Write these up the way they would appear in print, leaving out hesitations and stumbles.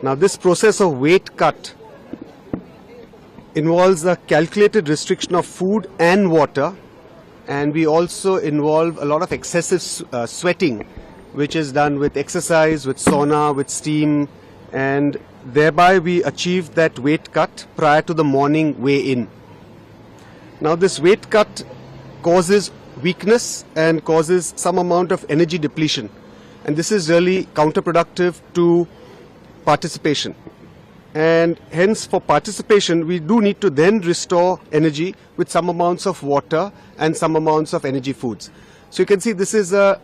Now this process of weight cut involves a calculated restriction of food and water, and we also involve a lot of excessive sweating, which is done with exercise, with sauna, with steam, and thereby we achieve that weight cut prior to the morning weigh-in. Now this weight cut causes weakness and causes some amount of energy depletion, and this is really counterproductive to participation. And hence for participation we do need to then restore energy with some amounts of water and some amounts of energy foods. So you can see this is a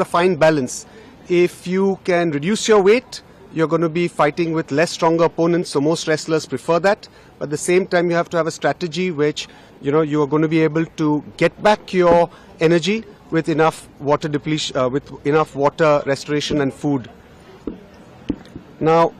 fine balance. If you can reduce your weight, you're going to be fighting with less stronger opponents, so most wrestlers prefer that. But at the same time, you have to have a strategy which you are going to be able to get back your energy with enough water depletion, with enough water restoration and food. Now,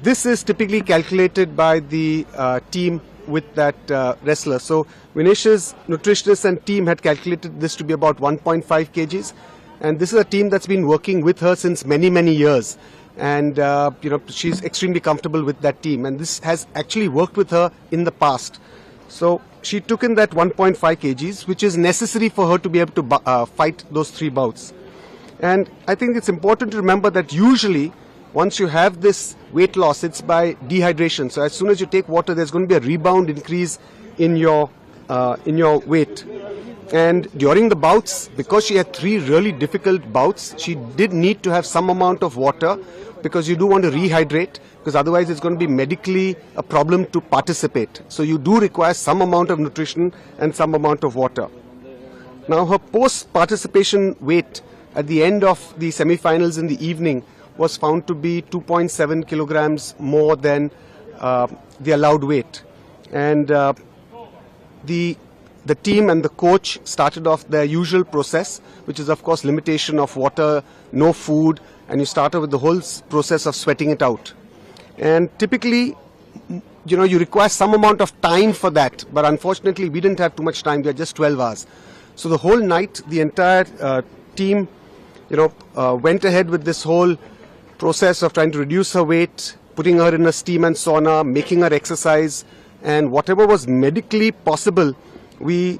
this is typically calculated by the team with that wrestler. So Vinesh's nutritionist and team had calculated this to be about 1.5 kgs, and this is a team that's been working with her since many years, and she's extremely comfortable with that team, and this has actually worked with her in the past. So she took in that 1.5 kgs, which is necessary for her to be able to fight those 3 bouts. And I think it's important to remember that usually once you have this weight loss, it's by dehydration. So as soon as you take water, there's going to be a rebound increase in your weight. And during the bouts, because she had 3 really difficult bouts, she did need to have some amount of water, because you do want to rehydrate, because otherwise it's going to be medically a problem to participate. So you do require some amount of nutrition and some amount of water. Now her post-participation weight at the end of the semi-finals in the evening was found to be 2.7 kilograms more than the allowed weight. And the team and the coach started off their usual process, which is of course limitation of water, no food, and you start off with the whole process of sweating it out. And typically, you require some amount of time for that, but unfortunately we didn't have too much time. We had just 12 hours. So the whole night, the entire team, went ahead with this whole process of trying to reduce her weight, putting her in a steam and sauna, making her exercise, and whatever was medically possible, we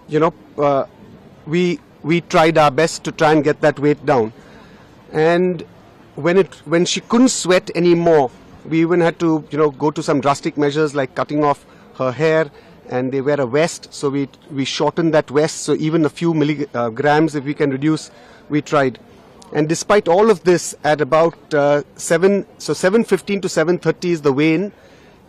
tried our best to try and get that weight down. And when she couldn't sweat anymore, we even had to go to some drastic measures like cutting off her hair, and they wear a vest, so we shortened that vest, so even a few milligrams if we can reduce, we tried. And despite all of this, at about 7:15 to 7:30 is the weigh-in,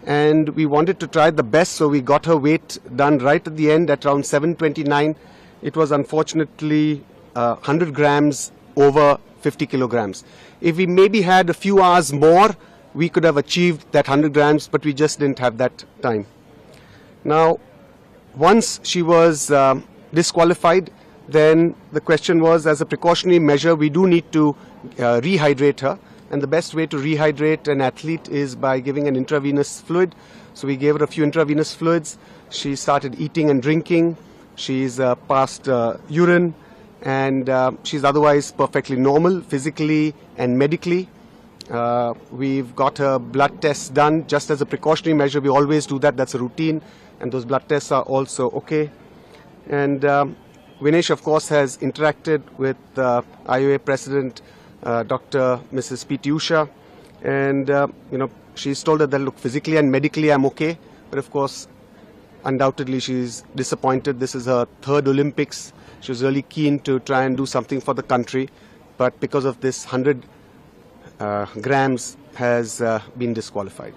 and we wanted to try the best, so we got her weight done right at the end at around 7:29. It was unfortunately 100 grams over 50 kilograms. If we maybe had a few hours more, we could have achieved that 100 grams, but we just didn't have that time. Now, once she was disqualified, then the question was, as a precautionary measure, we do need to rehydrate her. And the best way to rehydrate an athlete is by giving an intravenous fluid. So we gave her a few intravenous fluids. She started eating and drinking. She's passed urine, and she's otherwise perfectly normal, physically and medically. We've got her blood tests done just as a precautionary measure. We always do that. That's a routine. And those blood tests are also okay. And Vinesh, of course, has interacted with IOA President Dr. Mrs. P.T. Usha, and she's told her that, look, physically and medically I'm okay, but of course, undoubtedly she's disappointed. This is her 3rd Olympics. She was really keen to try and do something for the country, but because of this 100 grams has been disqualified.